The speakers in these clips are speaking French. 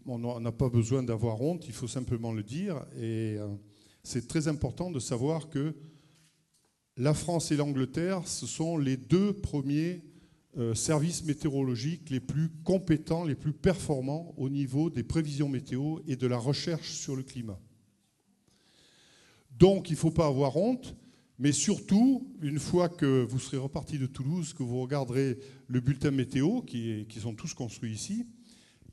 On n'a pas besoin d'avoir honte, il faut simplement le dire. Et c'est très important de savoir que la France et l'Angleterre, ce sont les deux premiers services météorologiques les plus compétents, les plus performants au niveau des prévisions météo et de la recherche sur le climat. Donc, il ne faut pas avoir honte, mais surtout, une fois que vous serez reparti de Toulouse, que vous regarderez le bulletin météo, qui sont tous construits ici,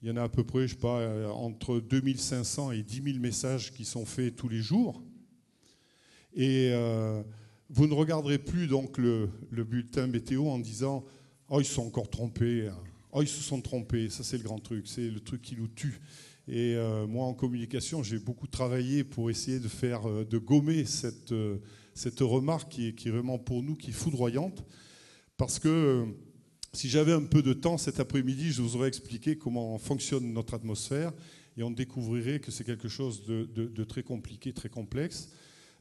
il y en a à peu près, je ne sais pas, entre 2500 et 10 000 messages qui sont faits tous les jours. Et vous ne regarderez plus donc le bulletin météo en disant « Oh, ils se sont encore trompés. Oh, ils se sont trompés. » Ça, c'est le grand truc. C'est le truc qui nous tue. Et moi, en communication, j'ai beaucoup travaillé pour essayer de gommer cette remarque qui est vraiment pour nous, qui est foudroyante. Parce que si j'avais un peu de temps cet après-midi, je vous aurais expliqué comment fonctionne notre atmosphère et on découvrirait que c'est quelque chose de très compliqué, très complexe,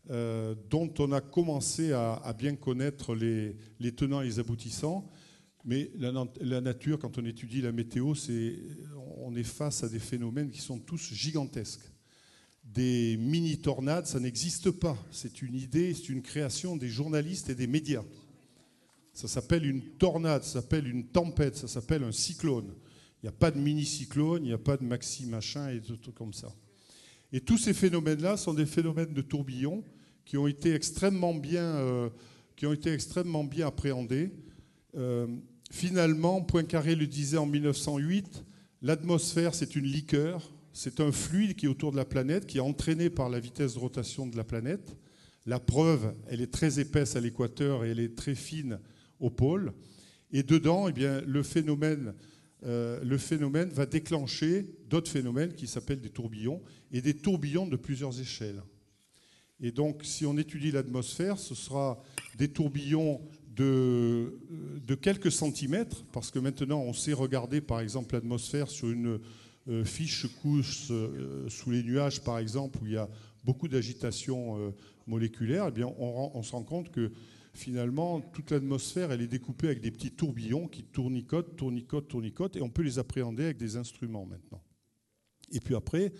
dont on a commencé à bien connaître les tenants et les aboutissants. Mais la nature, quand on étudie la météo, on est face à des phénomènes qui sont tous gigantesques. Des mini-tornades, ça n'existe pas. C'est une idée, c'est une création des journalistes et des médias. Ça s'appelle une tornade, ça s'appelle une tempête, ça s'appelle un cyclone. Il n'y a pas de mini-cyclone, il n'y a pas de maxi-machin et des trucs comme ça. Et tous ces phénomènes-là sont des phénomènes de tourbillons qui ont été extrêmement bien appréhendés. Finalement, Poincaré le disait en 1908, l'atmosphère, c'est une liqueur, c'est un fluide qui est autour de la planète, qui est entraîné par la vitesse de rotation de la planète. La preuve, elle est très épaisse à l'équateur et elle est très fine au pôle. Et dedans, eh bien, le phénomène va déclencher d'autres phénomènes qui s'appellent des tourbillons, et des tourbillons de plusieurs échelles. Et donc, si on étudie l'atmosphère, ce sera des tourbillons de quelques centimètres, parce que maintenant, on sait regarder, par exemple, l'atmosphère sur une fiche couche sous les nuages, par exemple, où il y a beaucoup d'agitation moléculaire. Eh bien, on se rend compte que finalement, toute l'atmosphère, elle est découpée avec des petits tourbillons qui tournicotent, tournicotent, tournicotent, et on peut les appréhender avec des instruments maintenant. Et puis après,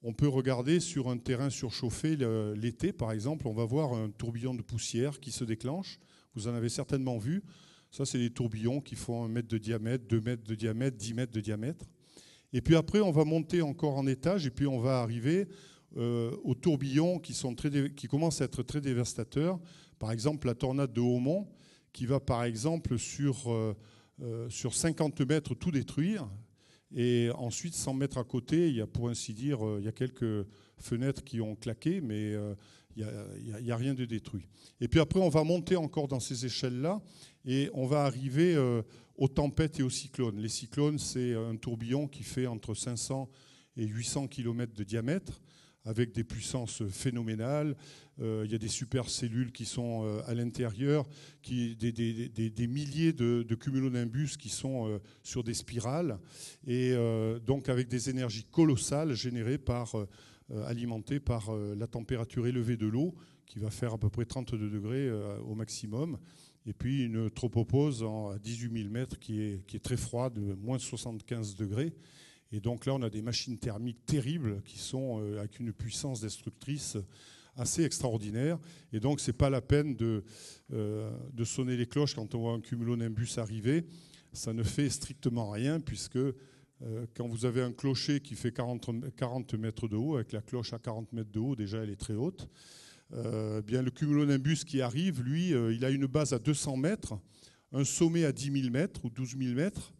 on peut regarder sur un terrain surchauffé l'été, par exemple, on va voir un tourbillon de poussière qui se déclenche. Vous en avez certainement vu. Ça, c'est des tourbillons qui font 1 mètre de diamètre, 2 mètres de diamètre, 10 mètres de diamètre. Et puis après, on va monter encore en étage, et puis on va arriver aux tourbillons qui commencent à être très dévastateurs. Par exemple, la tornade de Haumont, qui va, par exemple, sur 50 mètres tout détruire. Et ensuite, 100 mètres à côté, il y a, pour ainsi dire, il y a quelques fenêtres qui ont claqué, mais il n'y a rien de détruit. Et puis après, on va monter encore dans ces échelles-là et on va arriver aux tempêtes et aux cyclones. Les cyclones, c'est un tourbillon qui fait entre 500 et 800 km de diamètre, avec des puissances phénoménales. Il y a des supercellules qui sont à l'intérieur, des milliers de cumulonimbus qui sont sur des spirales, et donc avec des énergies colossales générées alimentées par la température élevée de l'eau, qui va faire à peu près 32 degrés au maximum, et puis une tropopause à 18 000 mètres qui est très froide, moins 75 degrés. Et donc là, on a des machines thermiques terribles qui sont avec une puissance destructrice assez extraordinaire. Et donc, ce n'est pas la peine de sonner les cloches quand on voit un cumulonimbus arriver. Ça ne fait strictement rien, puisque quand vous avez un clocher qui fait 40 mètres de haut, avec la cloche à 40 mètres de haut, déjà, elle est très haute. Bien, le cumulonimbus qui arrive, lui, il a une base à 200 mètres, un sommet à 10 000 mètres ou 12 000 mètres.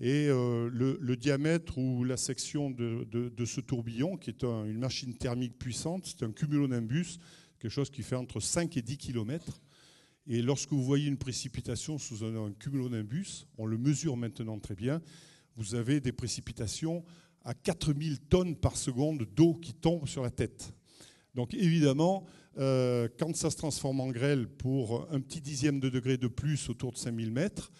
Et le diamètre ou la section de ce tourbillon, qui est une machine thermique puissante, c'est un cumulonimbus, quelque chose qui fait entre 5 et 10 km. Et lorsque vous voyez une précipitation sous un cumulonimbus, on le mesure maintenant très bien, vous avez des précipitations à 4000 tonnes par seconde d'eau qui tombe sur la tête. Donc évidemment, quand ça se transforme en grêle pour un petit dixième de degré de plus autour de 5000 mètres,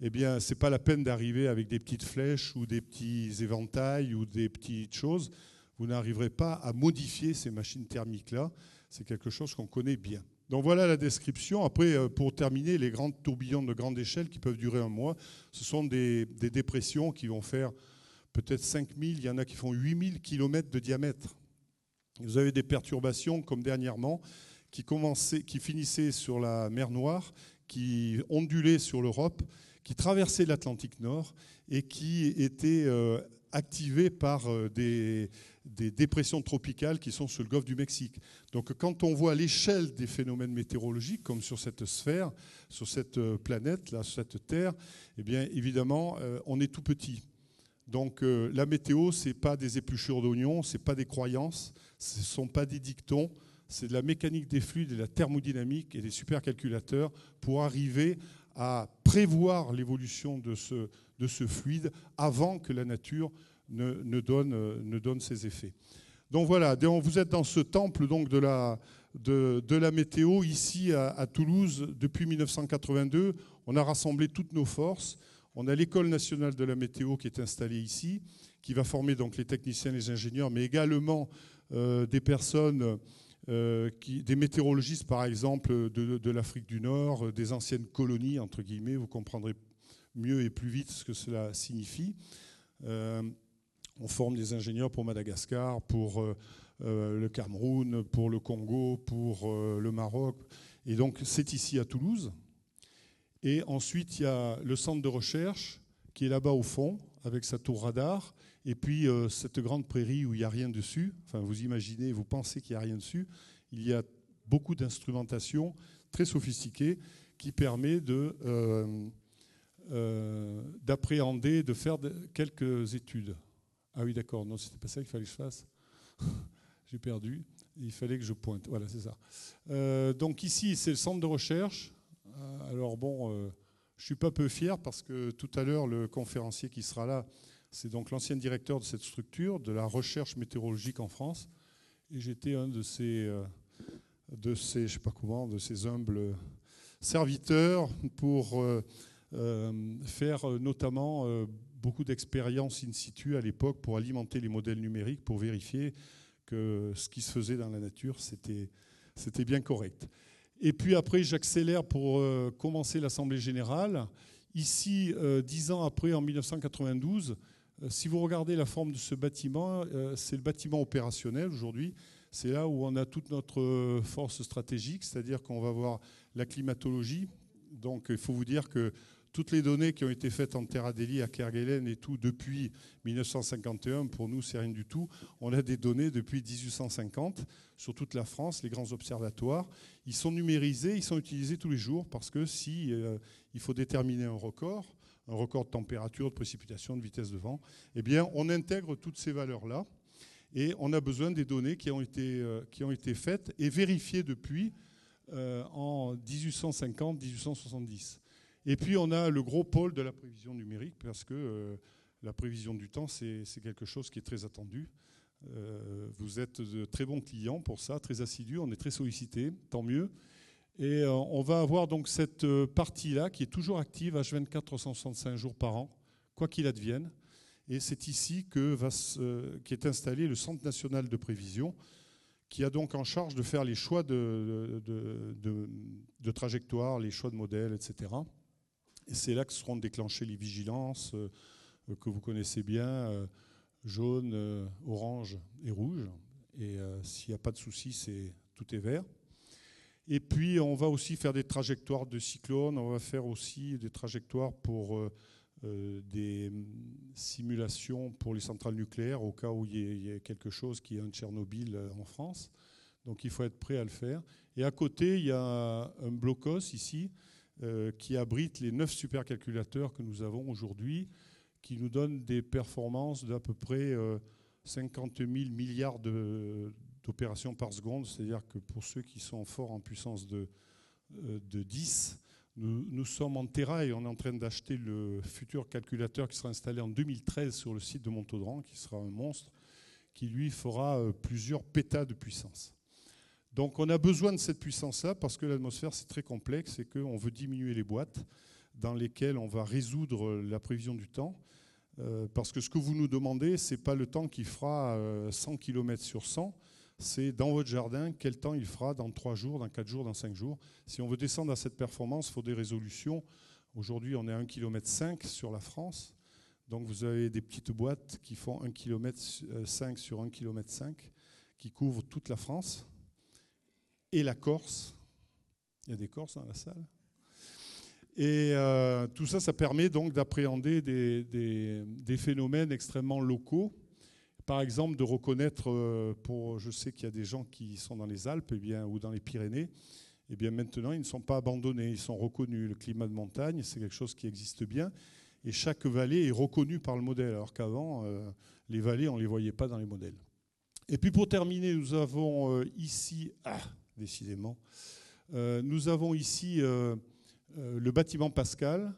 eh bien, ce n'est pas la peine d'arriver avec des petites flèches ou des petits éventails ou des petites choses. Vous n'arriverez pas à modifier ces machines thermiques-là. C'est quelque chose qu'on connaît bien. Donc voilà la description. Après, pour terminer, les grands tourbillons de grande échelle qui peuvent durer un mois, ce sont des dépressions qui vont faire peut-être 5000, il y en a qui font 8000 km de diamètre. Vous avez des perturbations comme dernièrement qui finissaient sur la mer Noire, qui ondulaient sur l'Europe, qui traversaient l'Atlantique Nord et qui étaient activées par des dépressions tropicales qui sont sur le golfe du Mexique. Donc quand on voit l'échelle des phénomènes météorologiques, comme sur cette sphère, sur cette planète, là, sur cette Terre, eh bien évidemment, on est tout petit. Donc la météo, ce n'est pas des épluchures d'oignons, ce n'est pas des croyances, ce ne sont pas des dictons, c'est de la mécanique des fluides, de la thermodynamique et des supercalculateurs pour arriver à prévoir l'évolution de ce fluide avant que la nature ne donne ses effets. Donc voilà, vous êtes dans ce temple donc, de la météo ici à Toulouse depuis 1982. On a rassemblé toutes nos forces. On a l'École nationale de la météo qui est installée ici, qui va former donc les techniciens, les ingénieurs, mais également des personnes, des météorologistes par exemple de l'Afrique du Nord, des anciennes colonies, entre guillemets, vous comprendrez mieux et plus vite ce que cela signifie. On forme des ingénieurs pour Madagascar, pour le Cameroun, pour le Congo, pour le Maroc. Et donc c'est ici à Toulouse. Et ensuite, il y a le centre de recherche qui est là-bas au fond, avec sa tour radar, et puis cette grande prairie où il n'y a rien dessus. Enfin, vous imaginez, vous pensez qu'il n'y a rien dessus. Il y a beaucoup d'instrumentation très sophistiquée qui permet d'appréhender, de faire quelques études. Ah oui, d'accord, non, c'était pas ça qu'il fallait que je fasse. J'ai perdu. Il fallait que je pointe. Voilà, c'est ça. Donc ici, c'est le centre de recherche. Alors bon, je ne suis pas peu fier parce que tout à l'heure, le conférencier qui sera là, c'est donc l'ancien directeur de cette structure, de la recherche météorologique en France. Et j'étais un de ces je sais pas comment, de ces humbles serviteurs pour faire notamment beaucoup d'expériences in situ à l'époque pour alimenter les modèles numériques, pour vérifier que ce qui se faisait dans la nature, c'était bien correct. Et puis après, j'accélère pour commencer l'Assemblée générale. Ici, 10 ans après, en 1992, si vous regardez la forme de ce bâtiment, c'est le bâtiment opérationnel aujourd'hui. C'est là où on a toute notre force stratégique, c'est-à-dire qu'on va avoir la climatologie. Donc il faut vous dire que toutes les données qui ont été faites en Terre Adélie, à Kerguelen et tout depuis 1951, pour nous, c'est rien du tout. On a des données depuis 1850 sur toute la France, les grands observatoires. Ils sont numérisés, ils sont utilisés tous les jours parce que si il faut déterminer un record de température, de précipitation, de vitesse de vent, eh bien, on intègre toutes ces valeurs-là et on a besoin des données qui ont été faites et vérifiées depuis en 1850-1870. Et puis on a le gros pôle de la prévision numérique parce que la prévision du temps, c'est quelque chose qui est très attendu. Vous êtes de très bons clients pour ça, très assidus, on est très sollicités, tant mieux. Et on va avoir donc cette partie-là qui est toujours active, H24, 365 jours par an, quoi qu'il advienne. Et c'est ici qui est installé le Centre national de prévision, qui a donc en charge de faire les choix de trajectoires, les choix de modèles, etc. Et c'est là que seront déclenchées les vigilances que vous connaissez bien, jaune, orange et rouge. Et s'il n'y a pas de souci, tout est vert. Et puis, on va aussi faire des trajectoires de cyclones. On va faire aussi des trajectoires pour des simulations pour les centrales nucléaires au cas où il y a quelque chose qui est un Tchernobyl en France. Donc, il faut être prêt à le faire. Et à côté, il y a un blocos ici qui abrite les 9 supercalculateurs que nous avons aujourd'hui, qui nous donnent des performances d'à peu près 50 000 milliards d'opérations par seconde. C'est-à-dire que pour ceux qui sont forts en puissance de 10, nous sommes en Terra et on est en train d'acheter le futur calculateur qui sera installé en 2013 sur le site de Montaudran, qui sera un monstre, qui lui fera plusieurs pétas de puissance. Donc on a besoin de cette puissance-là parce que l'atmosphère c'est très complexe et qu'on veut diminuer les boîtes dans lesquelles on va résoudre la prévision du temps. Parce que ce que vous nous demandez, ce n'est pas le temps qui fera 100 km sur 100, c'est dans votre jardin, quel temps il fera dans 3 jours, dans 4 jours, dans 5 jours. Si on veut descendre à cette performance, il faut des résolutions. Aujourd'hui, on est à 1,5 km sur la France. Donc vous avez des petites boîtes qui font 1,5 km sur 1,5 km, qui couvrent toute la France et la Corse. Il y a des Corses dans la salle. Et tout ça, ça permet donc d'appréhender des phénomènes extrêmement locaux. Par exemple, de reconnaître, je sais qu'il y a des gens qui sont dans les Alpes ou dans les Pyrénées, et bien maintenant, ils ne sont pas abandonnés, ils sont reconnus. Le climat de montagne, c'est quelque chose qui existe bien. Et chaque vallée est reconnue par le modèle, alors qu'avant, les vallées, on ne les voyait pas dans les modèles. Et puis pour terminer, nous avons ici, décidément, nous avons ici le bâtiment Pascal,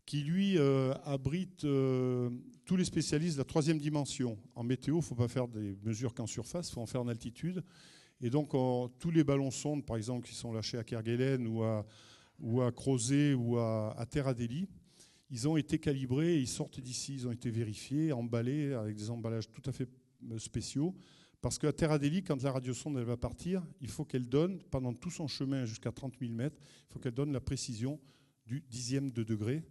qui lui abrite tous les spécialistes de la 3e dimension. En météo, il ne faut pas faire des mesures qu'en surface, il faut en faire en altitude. Et donc tous les ballons sondes, par exemple, qui sont lâchés à Kerguelen ou à Crozet ou à Terre Adélie, ils ont été calibrés et ils sortent d'ici. Ils ont été vérifiés, emballés avec des emballages tout à fait spéciaux. Parce qu'à Terre Adélie, quand la radiosonde elle va partir, il faut qu'elle donne, pendant tout son chemin jusqu'à 30 000 mètres, il faut qu'elle donne la précision du dixième de degré.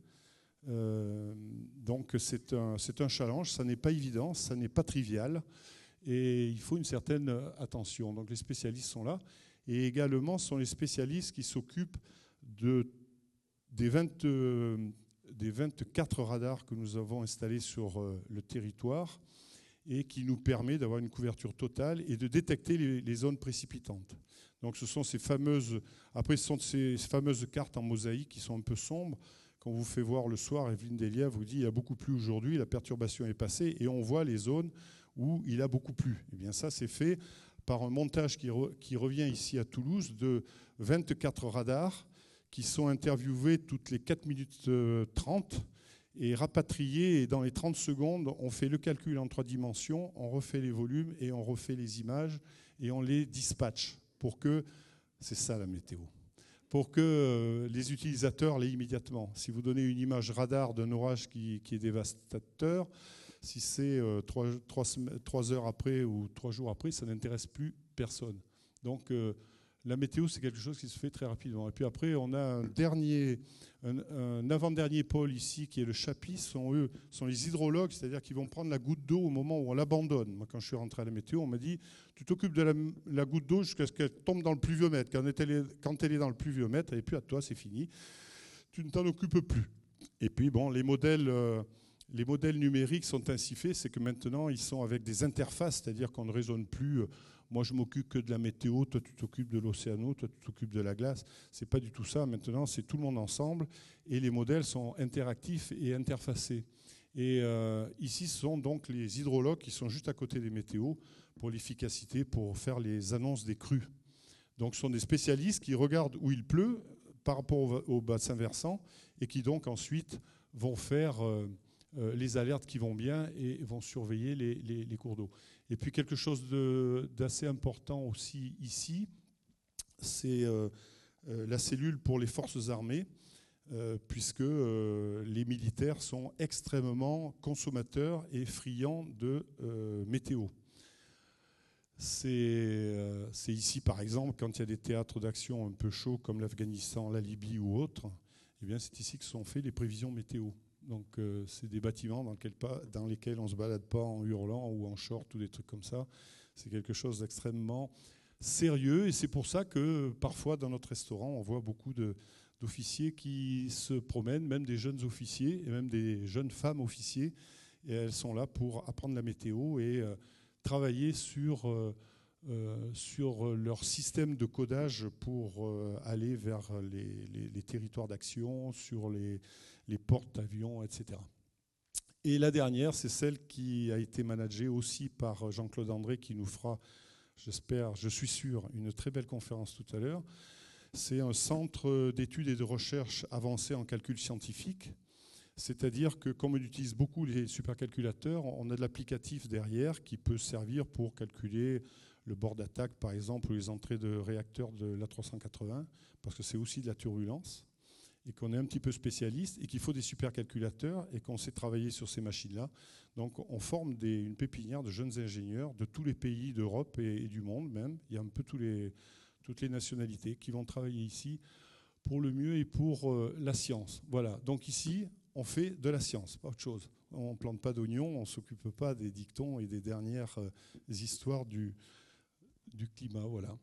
Donc c'est un challenge, ça n'est pas évident, ça n'est pas trivial. Et il faut une certaine attention. Donc les spécialistes sont là. Et également, ce sont les spécialistes qui s'occupent des 24 radars que nous avons installés sur le territoire et qui nous permet d'avoir une couverture totale et de détecter les zones précipitantes. Donc ce sont ces fameuses cartes en mosaïque qui sont un peu sombres. Quand on vous fait voir le soir, Evelyne Delia vous dit il y a beaucoup plu aujourd'hui, la perturbation est passée, et on voit les zones où il a beaucoup plu. Et bien ça, c'est fait par un montage qui revient ici à Toulouse de 24 radars qui sont interviewés toutes les 4 minutes 30 et rapatriés. Et dans les 30 secondes, on fait le calcul en 3 dimensions, on refait les volumes et on refait les images et on les dispatche pour que, c'est ça la météo, pour que les utilisateurs l'aient immédiatement. Si vous donnez une image radar d'un orage qui est dévastateur, si c'est 3 heures après ou 3 jours après, ça n'intéresse plus personne. Donc la météo, c'est quelque chose qui se fait très rapidement. Et puis après, on a un avant-dernier pôle ici, qui est le CHAPI, sont les hydrologues, c'est-à-dire qu'ils vont prendre la goutte d'eau au moment où on l'abandonne. Moi, quand je suis rentré à la météo, on m'a dit « Tu t'occupes de la goutte d'eau jusqu'à ce qu'elle tombe dans le pluviomètre. Quand elle est dans le pluviomètre, elle n'est plus à toi, c'est fini. Tu ne t'en occupes plus. » Et puis, bon, les modèles numériques sont ainsi faits, c'est que maintenant, ils sont avec des interfaces, c'est-à-dire qu'on ne raisonne plus moi, je m'occupe que de la météo, toi, tu t'occupes de l'océano, toi, tu t'occupes de la glace. Ce n'est pas du tout ça. Maintenant, c'est tout le monde ensemble et les modèles sont interactifs et interfacés. Et ici, ce sont donc les hydrologues qui sont juste à côté des météos pour l'efficacité, pour faire les annonces des crues. Donc, ce sont des spécialistes qui regardent où il pleut par rapport au bassin versant et qui donc ensuite vont faire les alertes qui vont bien et vont surveiller les cours d'eau. Et puis quelque chose d'assez important aussi ici, c'est la cellule pour les forces armées, puisque les militaires sont extrêmement consommateurs et friands de météo. C'est ici, par exemple, quand il y a des théâtres d'action un peu chauds comme l'Afghanistan, la Libye ou autres, eh bien c'est ici que sont faites les prévisions météo. Donc c'est des bâtiments dans lesquels on ne se balade pas en hurlant ou en short ou des trucs comme ça. C'est quelque chose d'extrêmement sérieux et c'est pour ça que parfois dans notre restaurant, on voit beaucoup d'officiers qui se promènent, même des jeunes officiers et même des jeunes femmes officiers. Et elles sont là pour apprendre la météo et travailler sur leur système de codage pour aller vers les territoires d'action, sur les porte-avions, etc. Et la dernière, c'est celle qui a été managée aussi par Jean-Claude André, qui nous fera, j'espère, je suis sûr, une très belle conférence tout à l'heure. C'est un centre d'études et de recherche avancé en calcul scientifique. C'est-à-dire que comme on utilise beaucoup les supercalculateurs, on a de l'applicatif derrière qui peut servir pour calculer le bord d'attaque, par exemple, ou les entrées de réacteurs de l'A380, parce que c'est aussi de la turbulence. et qu'on est un petit peu spécialiste et qu'il faut des supercalculateurs et qu'on sait travailler sur ces machines-là. Donc on forme une pépinière de jeunes ingénieurs de tous les pays d'Europe et du monde même. Il y a un peu toutes les nationalités qui vont travailler ici pour le mieux et pour la science. Voilà, donc ici, on fait de la science, pas autre chose. On ne plante pas d'oignons, on ne s'occupe pas des dictons et des dernières histoires du climat. Voilà.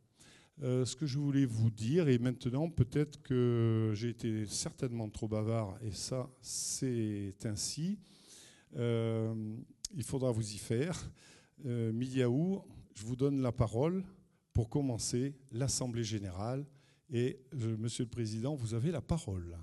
Ce que je voulais vous dire, et maintenant peut-être que j'ai été certainement trop bavard, et ça c'est ainsi, il faudra vous y faire. Miliaou, je vous donne la parole pour commencer l'Assemblée générale, et Monsieur le Président, vous avez la parole.